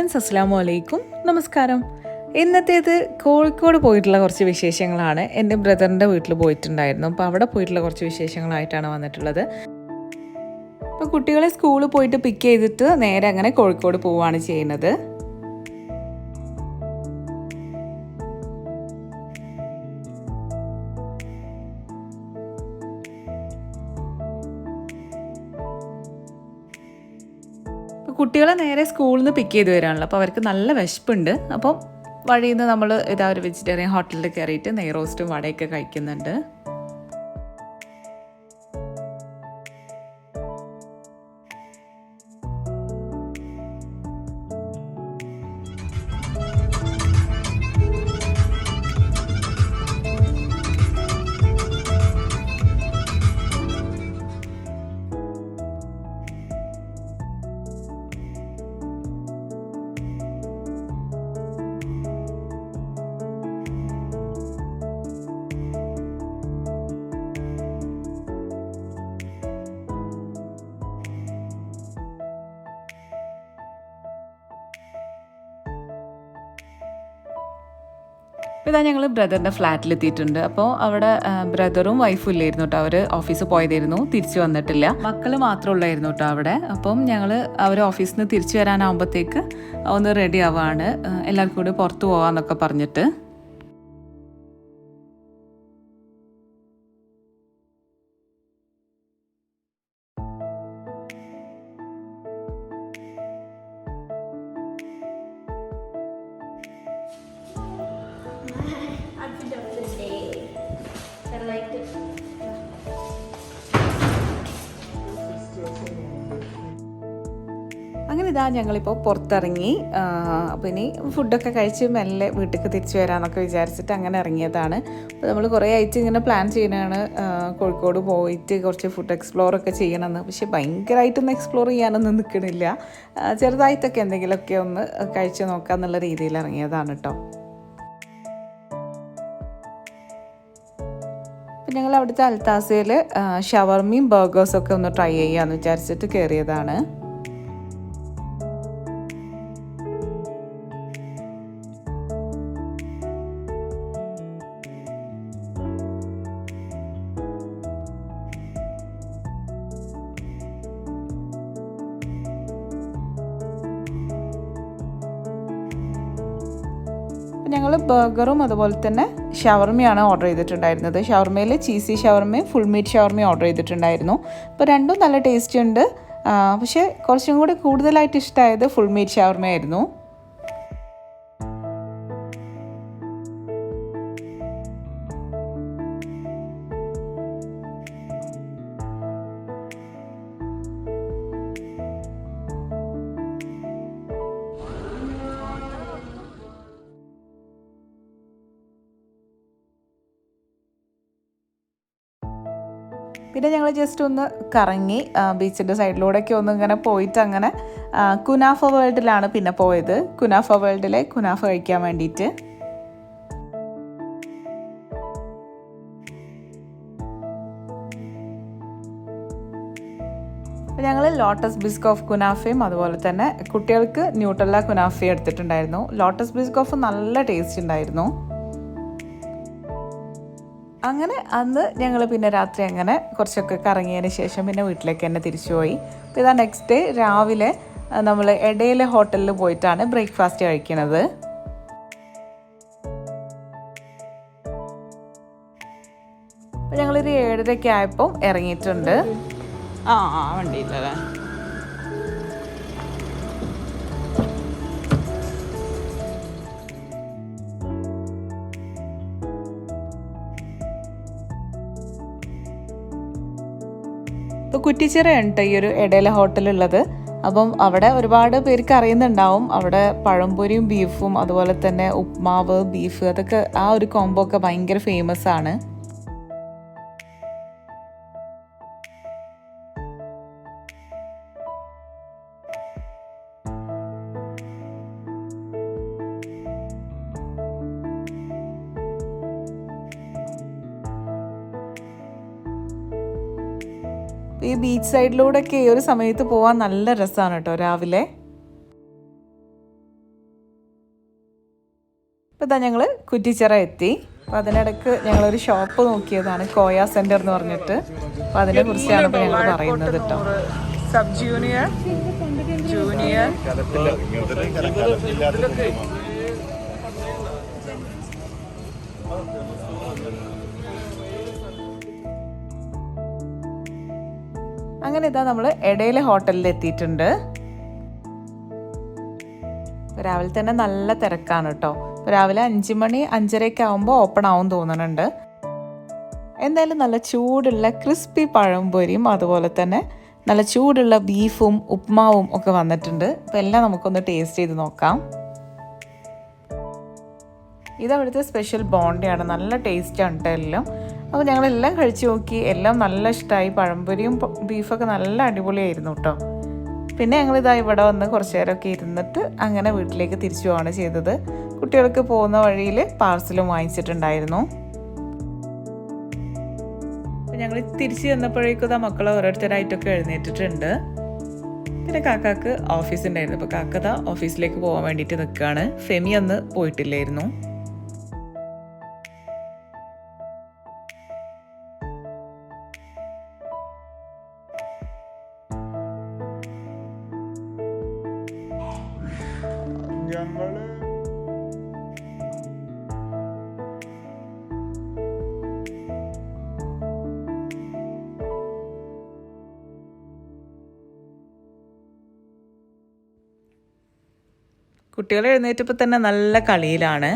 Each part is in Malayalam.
ഫ്രണ്ട്സ്, അസ്സലാമു അലൈക്കും, നമസ്കാരം. ഇന്നത്തേത് കോഴിക്കോട് പോയിട്ടുള്ള കുറച്ച് വിശേഷങ്ങളാണ്. എൻ്റെ ബ്രദറിൻ്റെ വീട്ടിൽ പോയിട്ടുണ്ടായിരുന്നു. അപ്പോൾ അവിടെ പോയിട്ടുള്ള കുറച്ച് വിശേഷങ്ങളായിട്ടാണ് വന്നിട്ടുള്ളത്. അപ്പോൾ കുട്ടികളെ സ്കൂളിൽ പോയിട്ട് പിക്ക് ചെയ്തിട്ട് നേരെ അങ്ങനെ കോഴിക്കോട് പോവുകയാണ് ചെയ്യുന്നത്. കുട്ടികളെ നേരെ സ്കൂളിൽ നിന്ന് പിക്ക് ചെയ്ത് വരാണല്ലോ. അപ്പോൾ അവർക്ക് നല്ല വിശപ്പുണ്ട്. അപ്പം വഴിയിൽ നിന്ന് നമ്മൾ ഒരു വെജിറ്റേറിയൻ ഹോട്ടലിൽ കയറിയിട്ട് നെയ്റോസ്റ്റും വടയൊക്കെ കഴിക്കുന്നുണ്ട്. ഇതാ ഞങ്ങൾ ബ്രദറിൻ്റെ ഫ്ലാറ്റിലെത്തിയിട്ടുണ്ട്. അപ്പോൾ അവിടെ ബ്രദറും വൈഫും ഇല്ലായിരുന്നു കേട്ടോ. അവർ ഓഫീസിൽ പോയതായിരുന്നു, തിരിച്ചു വന്നിട്ടില്ല. മക്കൾ മാത്രമേ ഉള്ളായിരുന്നു കേട്ടോ അവിടെ. അപ്പം ഞങ്ങൾ അവർ ഓഫീസിൽ നിന്ന് തിരിച്ചു വരാനാകുമ്പോഴത്തേക്ക് ഒന്ന് റെഡി ആവുകയാണ്, എല്ലാവർക്കും കൂടി പുറത്ത് പോകാമെന്നൊക്കെ പറഞ്ഞിട്ട്. അങ്ങനെ ഇതാ ഞങ്ങളിപ്പോൾ പുറത്തിറങ്ങി. അപ്പോൾ ഇനി ഫുഡൊക്കെ കഴിച്ച് മെല്ലെ വീട്ടിലേക്ക് തിരിച്ചു വരാമെന്നൊക്കെ വിചാരിച്ചിട്ട് അങ്ങനെ ഇറങ്ങിയതാണ്. അപ്പോൾ നമ്മൾ കുറേ ആയിട്ട് ഇങ്ങനെ പ്ലാൻ ചെയ്യുന്നതാണ് കോഴിക്കോട് പോയിട്ട് കുറച്ച് ഫുഡ് എക്സ്പ്ലോറൊക്കെ ചെയ്യണമെന്ന്. പക്ഷേ ഭയങ്കരമായിട്ടൊന്നും എക്സ്പ്ലോർ ചെയ്യാനൊന്നും നിൽക്കണില്ല. ചെറുതായിട്ടൊക്കെ എന്തെങ്കിലുമൊക്കെ ഒന്ന് കഴിച്ച് നോക്കാമെന്നുള്ള രീതിയിൽ ഇറങ്ങിയതാണ് കേട്ടോ. അപ്പം ഞങ്ങൾ അവിടുത്തെ അൽത്താസയിൽ ഷവർമയും ബർഗേഴ്സൊക്കെ ഒന്ന് ട്രൈ ചെയ്യാമെന്ന് വിചാരിച്ചിട്ട് കയറിയതാണ്. ഞങ്ങൾ ബർഗറും അതുപോലെ തന്നെ ഷവർമയാണ് ഓർഡർ ചെയ്തിട്ടുണ്ടായിരുന്നത്. ഷവർമയിൽ ചീസി ഷവർമയും ഫുൾ മീറ്റ് ഷവർമയും ഓർഡർ ചെയ്തിട്ടുണ്ടായിരുന്നു. അപ്പോൾ രണ്ടും നല്ല ടേസ്റ്റ് ഉണ്ട്. പക്ഷേ കുറച്ചും കൂടി കൂടുതലായിട്ട് ഇഷ്ടമായത് ഫുൾ മീറ്റ് ഷവർമയായിരുന്നു. പിന്നെ ഞങ്ങൾ ജസ്റ്റ് ഒന്ന് കറങ്ങി ബീച്ചിൻ്റെ സൈഡിലൂടെയൊക്കെ ഒന്ന് ഇങ്ങനെ പോയിട്ട് അങ്ങനെ കുനാഫ വേൾഡിലാണ് പിന്നെ പോയത്. കുനാഫ വേൾഡിലെ കുനാഫ കഴിക്കാൻ വേണ്ടിയിട്ട്. അപ്പോൾ ഞങ്ങൾ ലോട്ടസ് ബിസ്ക് ഓഫ് കുനാഫയും അതുപോലെ തന്നെ കുട്ടികൾക്ക് ന്യൂട്രല്ല കുനാഫയും എടുത്തിട്ടുണ്ടായിരുന്നു. ലോട്ടസ് ബിസ്ക് ഓഫ് നല്ല ടേസ്റ്റ് ഉണ്ടായിരുന്നു. അങ്ങനെ അന്ന് ഞങ്ങൾ പിന്നെ രാത്രി അങ്ങനെ കുറച്ചൊക്കെ കറങ്ങിയതിന് ശേഷം പിന്നെ വീട്ടിലേക്ക് തന്നെ തിരിച്ചു പോയി. അപ്പോൾ ഇതാ നെക്സ്റ്റ് ഡേ രാവിലെ നമ്മൾ എഡയിലെ ഹോട്ടലിൽ പോയിട്ടാണ് ബ്രേക്ക്ഫാസ്റ്റ് കഴിക്കുന്നത്. അപ്പോൾ ഞങ്ങളൊരു 7:30 ആയപ്പോൾ ഇറങ്ങിയിട്ടുണ്ട്. വണ്ടിയില്ലല്ലേ. ഇപ്പോൾ കുറ്റിച്ചിറയാണ് കേട്ടോ ഈ ഒരു എഡേല ഹോട്ടലുള്ളത്. അപ്പം അവിടെ ഒരുപാട് പേർക്ക് അറിയുന്നുണ്ടാവും. അവിടെ പഴംപൊരിയും ബീഫും അതുപോലെ തന്നെ ഉപ്മാവ് ബീഫ് അതൊക്കെ ആ ഒരു കോംബോ ഒക്കെ ഭയങ്കര ഫേമസ് ആണ്. ഈ ബീച്ച് സൈഡിലൂടെയൊക്കെ ഈ ഒരു സമയത്ത് പോകാൻ നല്ല രസമാണ് കേട്ടോ രാവിലെ. ഇപ്പോൾ ഇതാ ഞങ്ങൾ കുറ്റിച്ചിറ എത്തി. അപ്പോൾ അതിനിടയ്ക്ക് ഞങ്ങളൊരു ഷോപ്പ് നോക്കിയതാണ്, കോയ സെൻറ്റർ എന്ന് പറഞ്ഞിട്ട്. അപ്പോൾ അതിനെക്കുറിച്ചാണ് ഇപ്പോൾ ഞങ്ങൾ പറയുന്നത് കേട്ടോ. സബ് ജൂനിയർ, ജൂനിയർ, അങ്ങനെ ഇതാ നമ്മൾ എടയിലെ ഹോട്ടലിൽ എത്തിയിട്ടുണ്ട്. രാവിലെ തന്നെ നല്ല തിരക്കാണ് കേട്ടോ. രാവിലെ 5 മണി 5:30 ആകുമ്പോൾ ഓപ്പൺ ആവും തോന്നുന്നുണ്ട്. എന്തായാലും നല്ല ചൂടുള്ള ക്രിസ്പി പഴംപൊരിയും അതുപോലെ തന്നെ നല്ല ചൂടുള്ള ബീഫും ഉപ്മാവും ഒക്കെ വന്നിട്ടുണ്ട്. അപ്പോൾ എല്ലാം നമുക്കൊന്ന് ടേസ്റ്റ് ചെയ്ത് നോക്കാം. ഇതവിടുത്തെ സ്പെഷ്യൽ ബോണ്ടയാണ്, നല്ല ടേസ്റ്റാണ് കേട്ടോ എല്ലാം. അപ്പോൾ ഞങ്ങളെല്ലാം കഴിച്ചു നോക്കി, എല്ലാം നല്ല ഇഷ്ടമായി. പഴംപൊരിയും ബീഫൊക്കെ നല്ല അടിപൊളിയായിരുന്നു കേട്ടോ. പിന്നെ ഞങ്ങളിതാ ഇവിടെ വന്ന് കുറച്ച് നേരമൊക്കെ ഇരുന്നിട്ട് അങ്ങനെ വീട്ടിലേക്ക് തിരിച്ചു പോവാണ് ചെയ്തത്. കുട്ടികൾക്ക് പോകുന്ന വഴിയിൽ പാർസലും വാങ്ങിച്ചിട്ടുണ്ടായിരുന്നു. അപ്പം ഞങ്ങൾ തിരിച്ച് ചെന്നപ്പോഴേക്കും ആ മക്കൾ ഓരോരുത്തരായിട്ടൊക്കെ എഴുന്നേറ്റിട്ടുണ്ട്. പിന്നെ കാക്കാക്ക് ഓഫീസ് ഉണ്ടായിരുന്നു. അപ്പോൾ കാക്കത ഓഫീസിലേക്ക് പോകാൻ വേണ്ടിയിട്ട് നിൽക്കുകയാണ്. ഫെമി അന്ന് പോയിട്ടില്ലായിരുന്നു. കുട്ടികൾ എഴുന്നേറ്റപ്പോൾ തന്നെ നല്ല കളിയിലാണ്.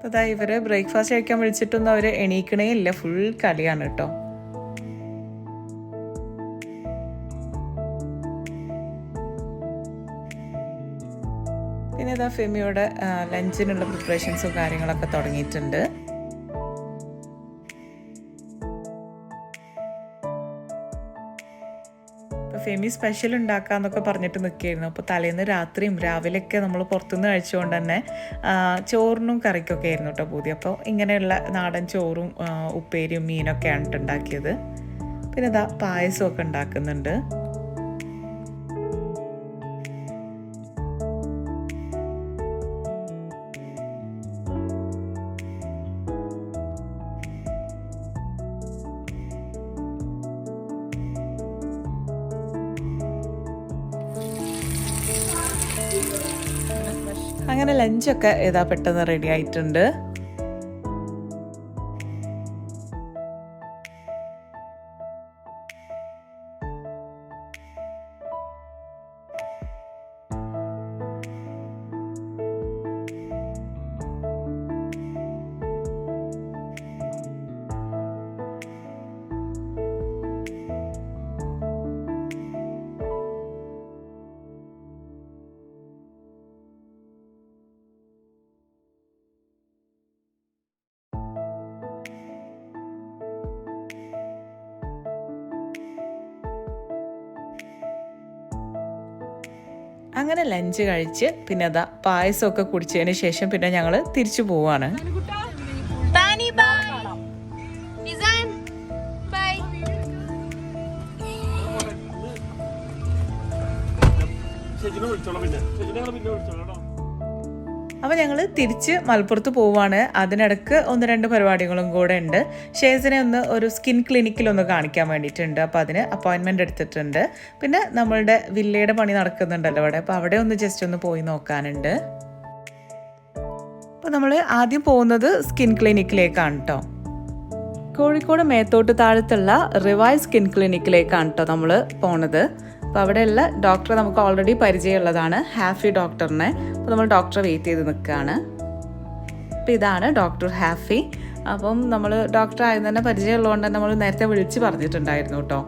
അതാ ഇവരെ ബ്രേക്ക്ഫാസ്റ്റ് കഴിക്കാൻ വിളിച്ചിട്ടൊന്നും അവർ എണീക്കണേ ഇല്ല, ഫുൾ കളിയാണ് കേട്ടോ. പിന്നെ ഇതാ ഫെമിയുടെ ലഞ്ചിനുള്ള പ്രിപ്പറേഷൻസും കാര്യങ്ങളൊക്കെ തുടങ്ങിയിട്ടുണ്ട്. ഫെമി സ്പെഷ്യൽ ഉണ്ടാക്കാന്നൊക്കെ പറഞ്ഞിട്ട് നിൽക്കുകയായിരുന്നു. അപ്പോൾ തലേന്ന് രാത്രിയും രാവിലെയൊക്കെ നമ്മൾ പുറത്തുനിന്ന് കഴിച്ചുകൊണ്ട് തന്നെ ചോറിനും കറിക്കൊക്കെ ആയിരുന്നു കേട്ടോ പൂതി. അപ്പോൾ ഇങ്ങനെയുള്ള നാടൻ ചോറും ഉപ്പേരിയും മീനൊക്കെയാണ് ഉണ്ടാക്കിയത്. പിന്നെ ഇതാ പായസമൊക്കെ ഉണ്ടാക്കുന്നുണ്ട്. അങ്ങനെ ലഞ്ചൊക്കെ ഏതാ പെട്ടെന്ന് റെഡി ആയിട്ടുണ്ട്. അങ്ങനെ ലഞ്ച് കഴിച്ച് പിന്നെ അതാ പായസമൊക്കെ കുടിച്ചതിന് ശേഷം പിന്നെ ഞങ്ങൾ തിരിച്ചു പോവാണ്. അപ്പോൾ ഞങ്ങൾ തിരിച്ച് മലപ്പുറത്ത് പോവുകയാണ്. അതിനിടക്ക് 1-2 പരിപാടികളും കൂടെ ഉണ്ട്. ഷേസിനെ ഒരു സ്കിൻ ക്ലിനിക്കിലൊന്ന് കാണിക്കാൻ വേണ്ടിയിട്ടുണ്ട്. അപ്പോൾ അതിന് അപ്പോയിൻമെൻ്റ് എടുത്തിട്ടുണ്ട്. പിന്നെ നമ്മളുടെ വില്ലയുടെ പണി നടക്കുന്നുണ്ടല്ലോ അവിടെ, അപ്പോൾ അവിടെ ജസ്റ്റ് ഒന്ന് പോയി നോക്കാനുണ്ട്. അപ്പോൾ നമ്മൾ ആദ്യം പോകുന്നത് സ്കിൻ ക്ലിനിക്കിലേക്കാണ് കേട്ടോ. കോഴിക്കോട് മേത്തോട്ടുതാഴത്തുള്ള റിവൈവ് സ്കിൻ ക്ലിനിക്കിലേക്കാണ് കേട്ടോ നമ്മൾ പോണത്. അപ്പോൾ അവിടെയുള്ള ഡോക്ടറെ നമുക്ക് ഓൾറെഡി പരിചയമുള്ളതാണ്, ഹാഫി ഡോക്ടറിനെ. അപ്പോൾ നമ്മൾ ഡോക്ടറെ വെയിറ്റ് ചെയ്ത് നിൽക്കുകയാണ്. അപ്പോൾ ഇതാണ് ഡോക്ടർ ഹാഫി. അപ്പം നമ്മൾ ഡോക്ടർ ആയത് തന്നെ പരിചയമുള്ളതുകൊണ്ട് തന്നെ നമ്മൾ നേരത്തെ വിളിച്ച് പറഞ്ഞിട്ടുണ്ടായിരുന്നു കേട്ടോ.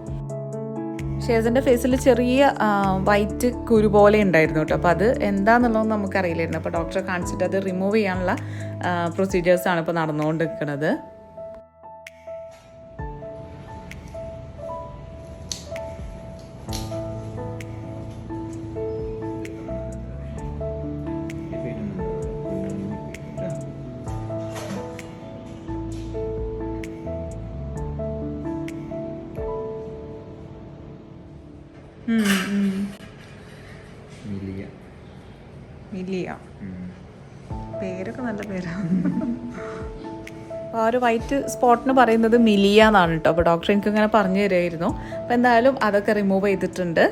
ഷേസിൻ്റെ ഫേസിൽ ചെറിയ വൈറ്റ് കുരു പോലെ ഉണ്ടായിരുന്നു കേട്ടോ. അപ്പോൾ അത് എന്താണെന്നുള്ളതൊന്നും നമുക്കറിയില്ലായിരുന്നു. അപ്പോൾ ഡോക്ടറെ കാണിച്ചിട്ട് അത് റിമൂവ് ചെയ്യാനുള്ള പ്രൊസീജിയേഴ്സാണ് ഇപ്പോൾ നടന്നുകൊണ്ട് നിൽക്കുന്നത്. മിലിയ പേരൊക്കെ നല്ല പേരാണ്. അപ്പോൾ ആ ഒരു വൈറ്റ് സ്പോട്ടിന് പറയുന്നത് മിലിയ എന്നാണ് കേട്ടോ. അപ്പോൾ ഡോക്ടർ എനിക്ക് ഇങ്ങനെ പറഞ്ഞു തരുമായിരുന്നു. അപ്പോൾ എന്തായാലും അതൊക്കെ റിമൂവ് ചെയ്തിട്ടുണ്ട്.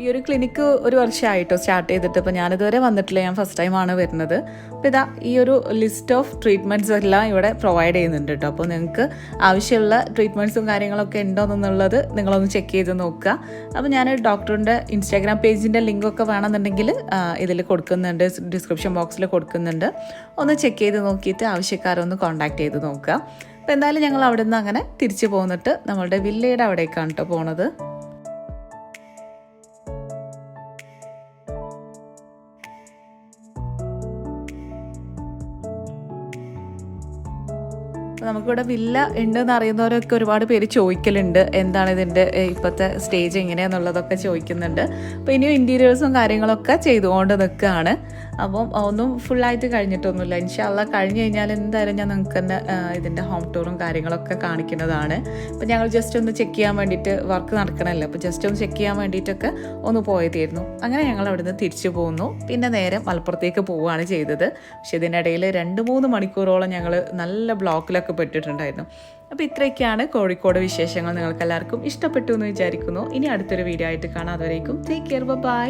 ഈ ഒരു ക്ലിനിക്ക് ഒരു വർഷമായിട്ടോ സ്റ്റാർട്ട് ചെയ്തിട്ട്. അപ്പോൾ ഞാനിതുവരെ വന്നിട്ടില്ല, ഞാൻ ഫസ്റ്റ് ടൈമാണ് വരുന്നത്. അപ്പോൾ ഇതാ ഈ ഒരു ലിസ്റ്റ് ഓഫ് ട്രീറ്റ്മെൻറ്റ്സ് എല്ലാം ഇവിടെ പ്രൊവൈഡ് ചെയ്യുന്നുണ്ട് കേട്ടോ. അപ്പോൾ നിങ്ങൾക്ക് ആവശ്യമുള്ള ട്രീറ്റ്മെൻറ്റ്സും കാര്യങ്ങളൊക്കെ ഉണ്ടോയെന്നുള്ളത് നിങ്ങളൊന്ന് ചെക്ക് ചെയ്ത് നോക്കുക. അപ്പോൾ ഞാൻ ഡോക്ടറിൻ്റെ ഇൻസ്റ്റാഗ്രാം പേജിൻ്റെ ലിങ്കൊക്കെ വേണമെന്നുണ്ടെങ്കിൽ ഇതിൽ കൊടുക്കുന്നുണ്ട്, ഡിസ്ക്രിപ്ഷൻ ബോക്സിൽ കൊടുക്കുന്നുണ്ട്. ഒന്ന് ചെക്ക് ചെയ്ത് നോക്കിയിട്ട് ആവശ്യക്കാരൊന്ന് കോൺടാക്ട് ചെയ്ത് നോക്കുക. അപ്പോൾ എന്തായാലും ഞങ്ങൾ അവിടെ നിന്ന് അങ്ങനെ തിരിച്ചു പോന്നിട്ട് നമ്മളുടെ വില്ലയുടെ അവിടേക്കാണ് കേട്ടോ പോണത്. നമുക്കിവിടെ വില്ല ഉണ്ടെന്ന് അറിയുന്നവരൊക്കെ ഒരുപാട് പേര് ചോദിക്കലുണ്ട്, എന്താണ് ഇതിൻ്റെ ഇപ്പോഴത്തെ സ്റ്റേജ് എങ്ങനെയാണെന്നുള്ളതൊക്കെ ചോദിക്കുന്നുണ്ട്. അപ്പോൾ ഇനിയും ഇൻറ്റീരിയേഴ്സും കാര്യങ്ങളൊക്കെ ചെയ്തുകൊണ്ട് നിൽക്കുകയാണ്. അപ്പം ഒന്നും ഫുള്ളായിട്ട് കഴിഞ്ഞിട്ടൊന്നുമില്ല. ഇൻഷാ അള്ളാ കഴിഞ്ഞ് കഴിഞ്ഞാൽ എന്തായാലും ഞാൻ നിങ്ങൾക്ക് തന്നെ ഇതിൻ്റെ ഹോം ടൂറും കാര്യങ്ങളൊക്കെ കാണിക്കുന്നതാണ്. അപ്പോൾ ഞങ്ങൾ ജസ്റ്റ് ഒന്ന് ചെക്ക് ചെയ്യാൻ വേണ്ടിയിട്ട്, വർക്ക് നടക്കണമല്ലോ, അപ്പോൾ ജസ്റ്റ് ഒന്ന് ചെക്ക് ചെയ്യാൻ വേണ്ടിയിട്ടൊക്കെ ഒന്ന് പോയതായിരുന്നു. അങ്ങനെ ഞങ്ങൾ അവിടെ നിന്ന് തിരിച്ചു പോകുന്നു. പിന്നെ നേരെ മലപ്പുറത്തേക്ക് പോവുകയാണ് ചെയ്തത്. പക്ഷെ ഇതിനിടയിൽ 2-3 മണിക്കൂറോളം ഞങ്ങൾ നല്ല ബ്ലോക്കിലൊക്കെ പെട്ടിട്ടുണ്ടായിരുന്നു. അപ്പോൾ ഇത്രയൊക്കെയാണ് കോഴിക്കോട് വിശേഷങ്ങൾ. നിങ്ങൾക്ക് എല്ലാവർക്കും ഇഷ്ടപ്പെട്ടു എന്ന് വിചാരിക്കുന്നു. ഇനി അടുത്തൊരു വീഡിയോ ആയിട്ട് കാണാം. അതുവരേക്കും ടേക്ക് കെയർ, ബൈ.